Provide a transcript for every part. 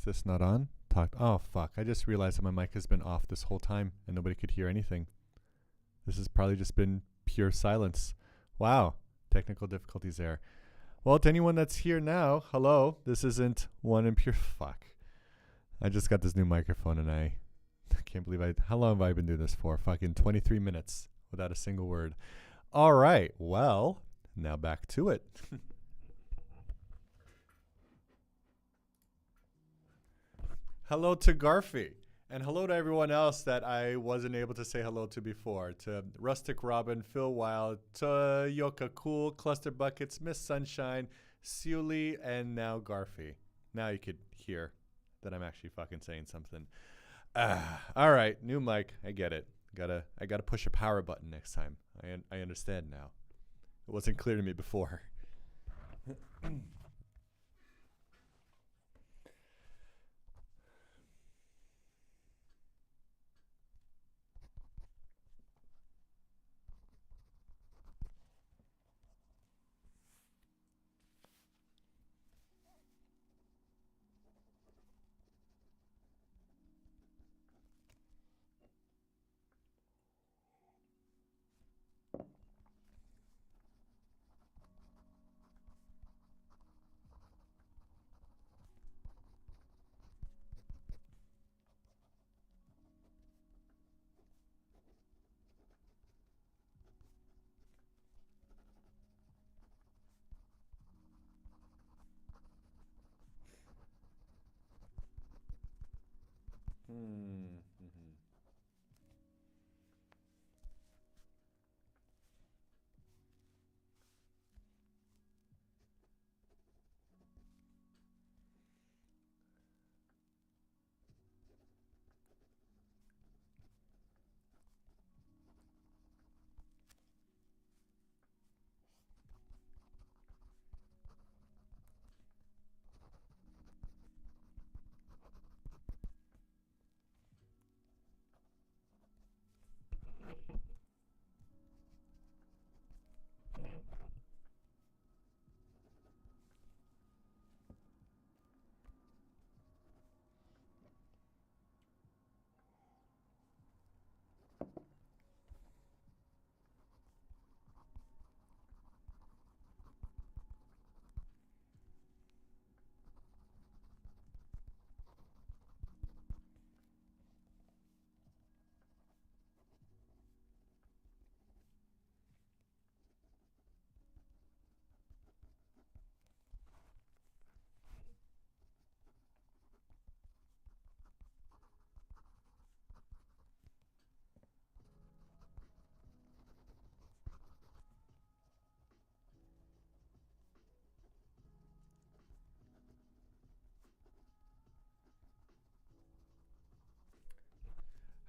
this not on? Talk. Oh, fuck. I just realized that my mic has been off this whole time and nobody could hear anything. This has probably just been pure silence. Wow. Technical difficulties there. Well, to anyone that's here now, hello. This isn't one in pure fuck. I just got this new microphone and I can't believe how long have I been doing this for? Fucking 23 minutes without a single word. All right. Well, now back to it. Hello to Garfy. And hello to everyone else that I wasn't able to say hello to before. To Rustic Robin, Phil Wild, to Yoka Cool, Cluster Buckets, Miss Sunshine, Seuli, and now Garfy. Now you could hear that I'm actually fucking saying something. All right, new mic. I get it. I gotta push a power button next time. I understand now. It wasn't clear to me before.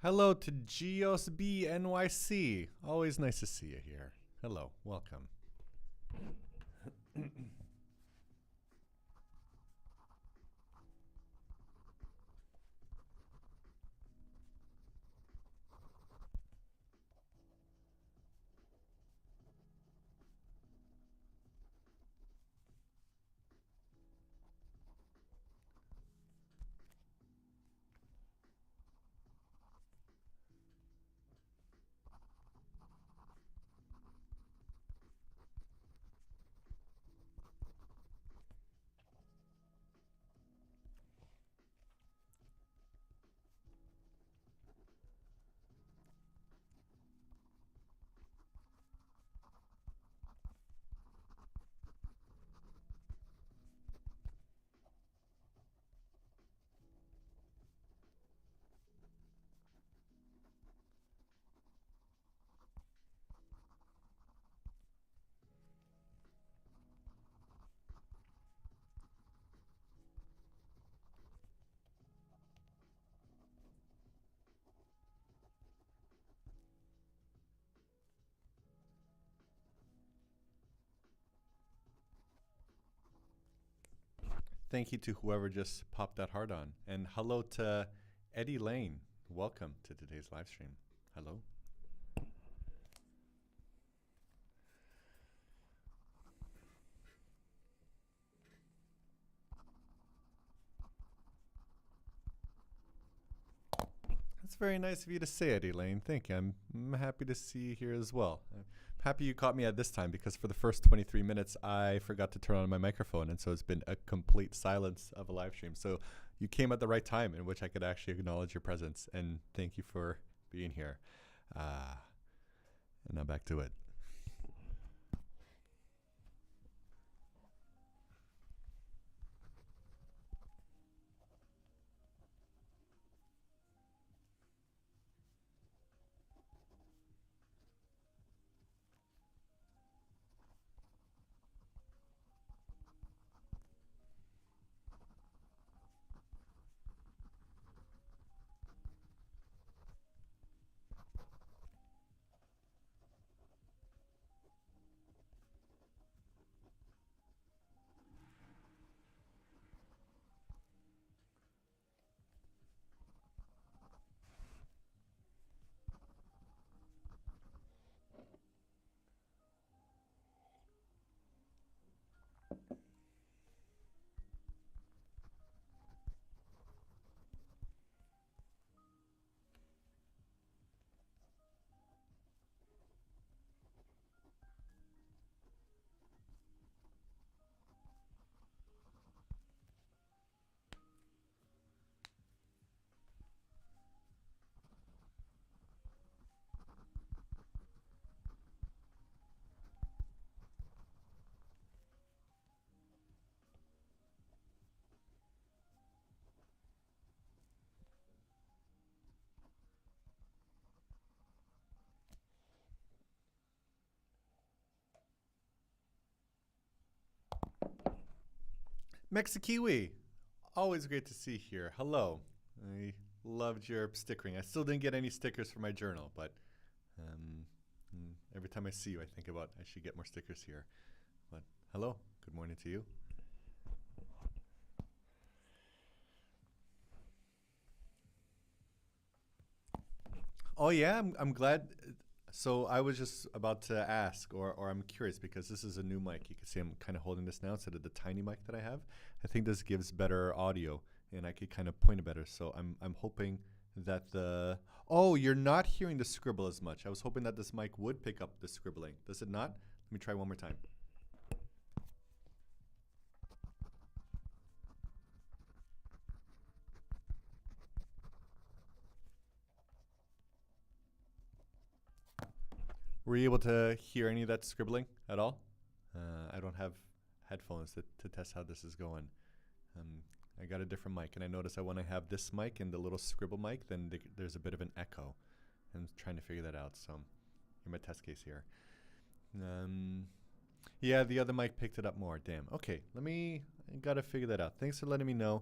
Hello to Geos B NYC. Always nice to see you here. Hello, welcome. Thank you to whoever just popped that heart on. And hello to Eddie Lane. Welcome to today's live stream. Hello. That's very nice of you to say it, Elaine. Thank you. I'm happy to see you here as well. I'm happy you caught me at this time because for the first 23 minutes, I forgot to turn on my microphone. And so it's been a complete silence of a live stream. So you came at the right time in which I could actually acknowledge your presence. And thank you for being here. And now back to it. Mexikiwi, always great to see you here. Hello. I loved your stickering. I still didn't get any stickers for my journal, but um, every time I see you, I think about I should get more stickers here. But hello. Good morning to you. Oh yeah, I'm glad. So I was just about to ask, or I'm curious because this is a new mic. You can see I'm kind of holding this now instead of the tiny mic that I have. I think this gives better audio, and I could kind of point it better. So I'm hoping that the you're not hearing the scribble as much. I was hoping that this mic would pick up the scribbling. Does it not? Let me try one more time. Were you able to hear any of that scribbling at all? I don't have headphones to test how this is going. I got a different mic, and I noticed that when I have this mic and the little scribble mic, then there's a bit of an echo. I'm trying to figure that out. So, here's my test case here. Yeah, the other mic picked it up more. Damn. Okay, I gotta figure that out. Thanks for letting me know.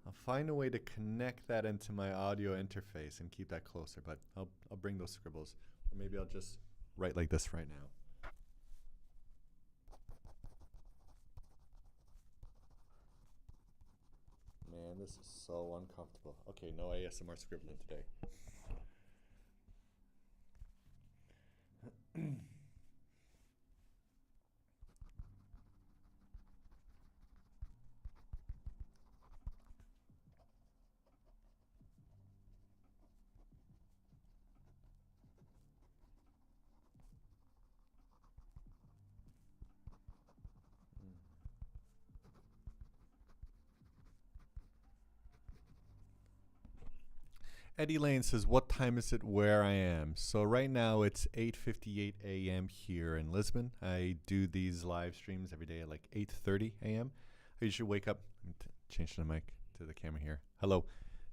I'll find a way to connect that into my audio interface and keep that closer. But I'll bring those scribbles, or maybe I'll just write like this right now. Man, this is so uncomfortable. Okay, no ASMR scribbling today. Eddie Lane says, "What time is it where I am?" So right now it's 8:58 a.m. here in Lisbon. I do these live streams every day at like 8:30 a.m. I usually wake up. Change the mic to the camera here. Hello.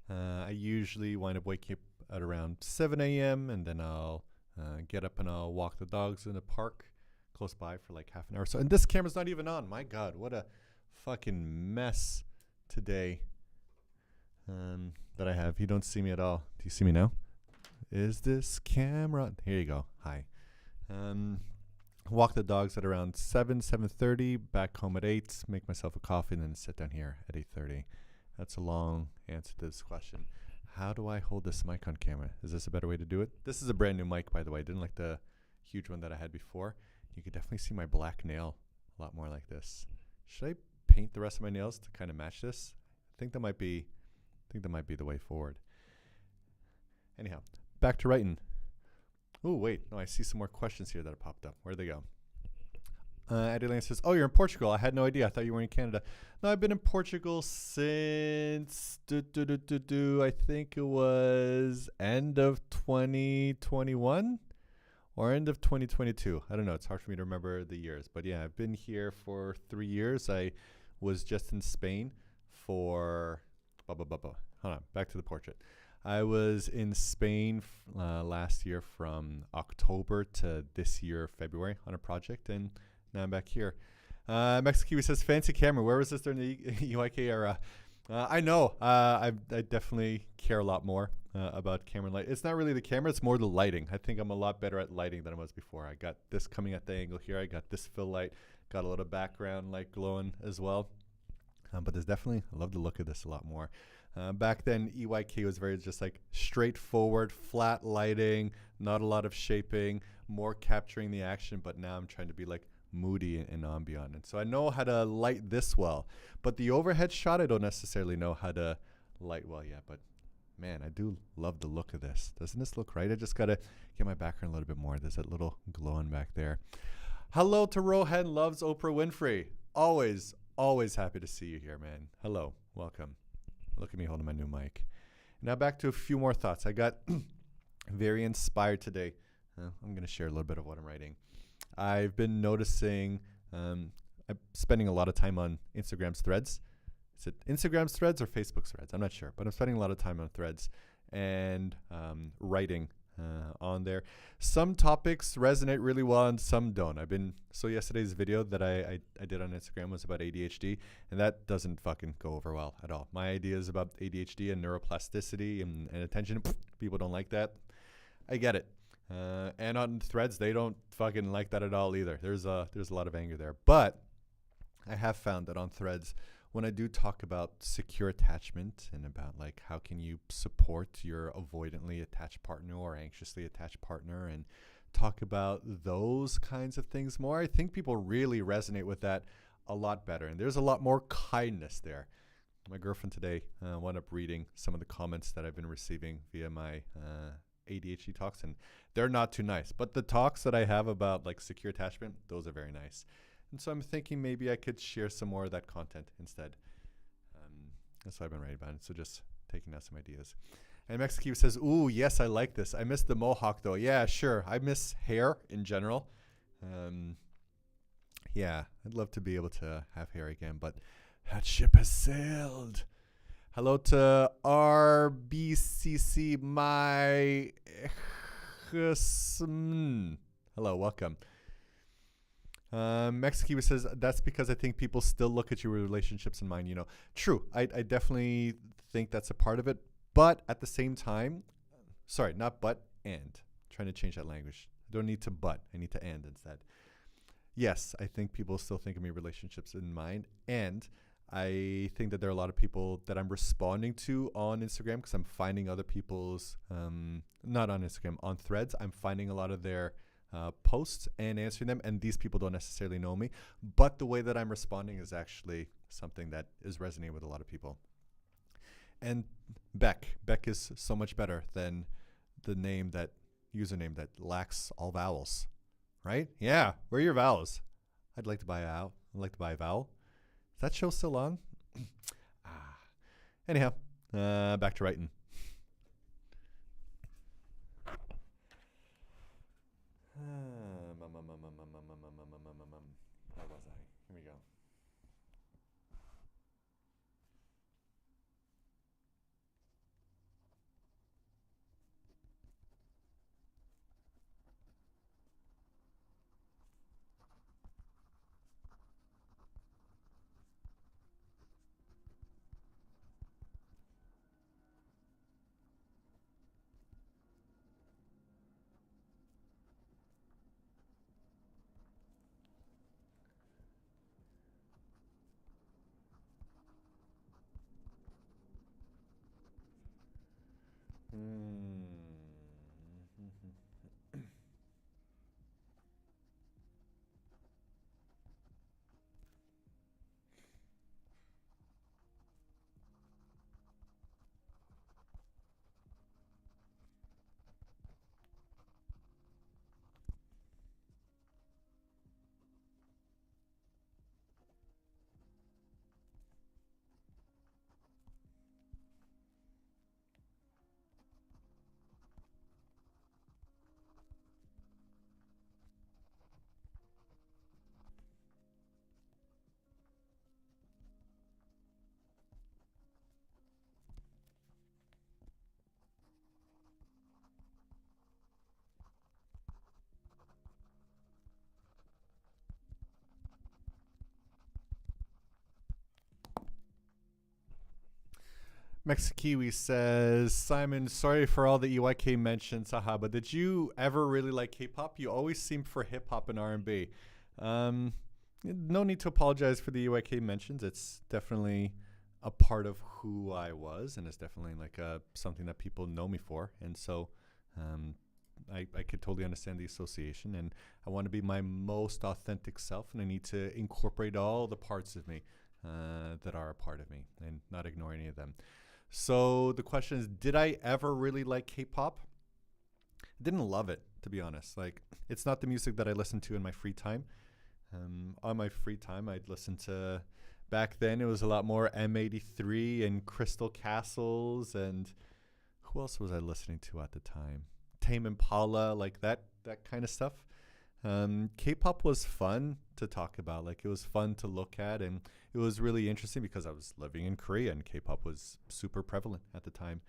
I usually wind up waking up at around 7 a.m. and then I'll get up and I'll walk the dogs in the park close by for like half an hour. So, and this camera's not even on. My God, what a fucking mess today. That I have. You don't see me at all. Do you see me now? Is this camera? Here you go. Hi. Walk the dogs at around 7:30. Back home at 8. Make myself a coffee and then sit down here at 8:30. That's a long answer to this question. How do I hold this mic on camera? Is this a better way to do it? This is a brand new mic, by the way. I didn't like the huge one that I had before. You could definitely see my black nail a lot more like this. Should I paint the rest of my nails to kind of match this? I think that might be the way forward. Anyhow, back to writing. Oh, wait. No, I see some more questions here that have popped up. Where'd they go? Eddie Lane says, "Oh, you're in Portugal. I had no idea. I thought you were in Canada." No, I've been in Portugal since I think it was end of 2021 or end of 2022. I don't know. It's hard for me to remember the years, but yeah, I've been here for 3 years. I was just in Spain for. Hold on. Back to the portrait. I was in Spain last year from October to this year February on a project, and now I'm back here. Mexikiwi says, "Fancy camera. Where was this during the EYK era?" I know. I definitely care a lot more about camera and light. It's not really the camera. It's more the lighting. I think I'm a lot better at lighting than I was before. I got this coming at the angle here. I got this fill light. Got a little background light glowing as well. But there's definitely, I love the look of this a lot more. Back then, EYK was very just like straightforward, flat lighting, not a lot of shaping, more capturing the action. But now I'm trying to be like moody and ambient. And so I know how to light this well. But the overhead shot, I don't necessarily know how to light well yet. But man, I do love the look of this. Doesn't this look right? I just got to get my background a little bit more. There's that little glowing back there. Hello to Rohan Loves Oprah Winfrey. Always happy to see you here, man. Hello. Welcome. Look at me holding my new mic. Now back to a few more thoughts. I got very inspired today. I'm going to share a little bit of what I'm writing. I've been noticing I'm spending a lot of time on Instagram's threads. Is it Instagram's threads or Facebook's threads? I'm not sure, but I'm spending a lot of time on threads and writing on there. Some topics resonate really well and some don't. So yesterday's video that I did on Instagram was about ADHD, and that doesn't fucking go over well at all. My ideas about ADHD and neuroplasticity and attention, people don't like that. I get it. And on threads, they don't fucking like that at all either. There's a lot of anger there. But I have found that on threads, when I do talk about secure attachment and about like how can you support your avoidantly attached partner or anxiously attached partner and talk about those kinds of things more, I think people really resonate with that a lot better. And there's a lot more kindness there. My girlfriend today wound up reading some of the comments that I've been receiving via my ADHD talks, and they're not too nice. But the talks that I have about like secure attachment, those are very nice. And so I'm thinking maybe I could share some more of that content instead. That's what I've been writing about. So just taking out some ideas. And Mexico says, "Ooh, yes, I like this. I miss the mohawk though." Yeah, sure. I miss hair in general. Yeah, I'd love to be able to have hair again, but that ship has sailed. Hello to RBCC my. Hello, welcome. Mexico says, "That's because I think people still look at your relationships in mind." You know, true. I definitely think that's a part of it. But at the same time, sorry, not but, and. I'm trying to change that language. I don't need to but. I need to and instead. Yes, I think people still think of me relationships in mind. And I think that there are a lot of people that I'm responding to on Instagram because I'm finding other people's, not on Instagram, on threads. I'm finding a lot of their posts and answering them, and these people don't necessarily know me, but the way that I'm responding is actually something that is resonating with a lot of people. And Beck is so much better than the username that lacks all vowels, right? Yeah, where are your vowels? I'd like to buy a vowel. Is that show still on? Anyhow, back to writing. Where was I? Here we go. Mexikiwi says, Simon, sorry for all the EYK mentions, haha, but did you ever really like K-pop? You always seemed for hip-hop and R&B. Um, no need to apologize for the EYK mentions. It's definitely a part of who I was, and it's definitely like something that people know me for. And so um, I could totally understand the association, and I want to be my most authentic self, and I need to incorporate all the parts of me that are a part of me and not ignore any of them. So the question is, did I ever really like K-pop? I didn't love it, to be honest. Like, it's not the music that I listen to in my free time. On my free time, I'd listen to, back then it was a lot more M83 and Crystal Castles, and who else was I listening to at the time? Tame Impala, like that kind of stuff. K-pop was fun to talk about. Like, it was fun to look at, and it was really interesting because I was living in Korea and K-pop was super prevalent at the time.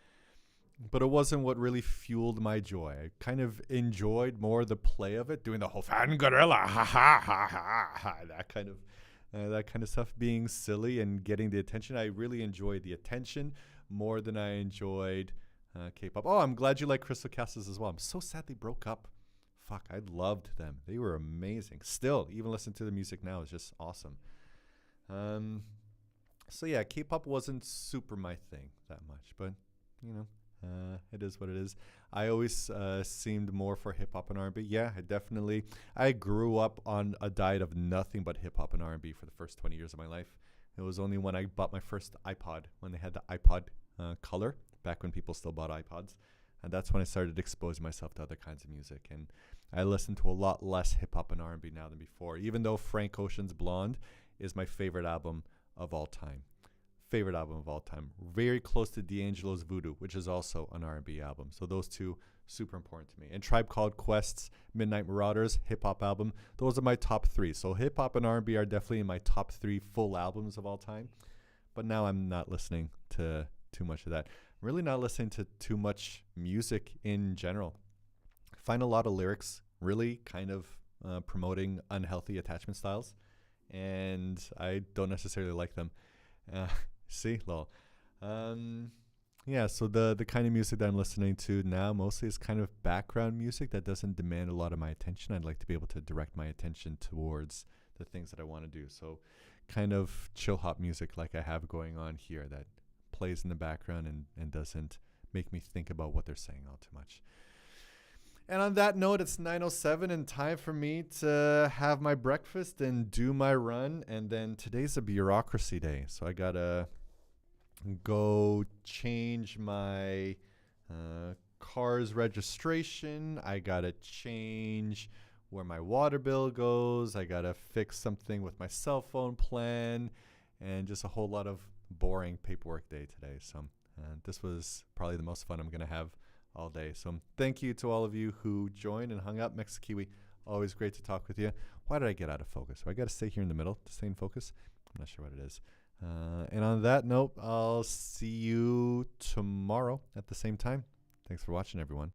But it wasn't what really fueled my joy. I kind of enjoyed more the play of it, doing the whole fan gorilla, ha ha ha ha, ha, that kind of stuff, being silly and getting the attention. I really enjoyed the attention more than I enjoyed K-pop. Oh, I'm glad you like Crystal Castles as well. I'm so sad they broke up. Fuck, I loved them. They were amazing. Still, even listening to the music now is just awesome. So yeah, K-pop wasn't super my thing that much, but you know, it is what it is. I always seemed more for hip hop and R&B. Yeah, I grew up on a diet of nothing but hip hop and R&B for the first 20 years of my life. It was only when I bought my first iPod, when they had the iPod Color, back when people still bought iPods. And that's when I started exposing myself to other kinds of music. And I listen to a lot less hip hop and R&B now than before, even though Frank Ocean's Blonde is my favorite album of all time. Favorite album of all time. Very close to D'Angelo's Voodoo, which is also an R&B album. So those two, super important to me. And Tribe Called Quest's Midnight Marauders, hip hop album. Those are my top three. So hip hop and R&B are definitely in my top three full albums of all time. But now I'm not listening to too much of that. I'm really not listening to too much music in general. I find a lot of lyrics really kind of promoting unhealthy attachment styles, and I don't necessarily like them. See, lol. Yeah, so the kind of music that I'm listening to now mostly is kind of background music that doesn't demand a lot of my attention. I'd like to be able to direct my attention towards the things that I want to do. So kind of chill hop music like I have going on here that plays in the background and doesn't make me think about what they're saying all too much. And on that note, it's 9:07 and time for me to have my breakfast and do my run. And then today's a bureaucracy day, so I gotta go change my car's registration. I gotta change where my water bill goes. I gotta fix something with my cell phone plan, and just a whole lot of boring paperwork day today. So this was probably the most fun I'm gonna have all day. So thank you to all of you who joined and hung out. Mexikiwi, always great to talk with you. Why did I get out of focus? I got to stay here in the middle to stay in focus. I'm not sure what it is. And on that note, I'll see you tomorrow at the same time. Thanks for watching, everyone.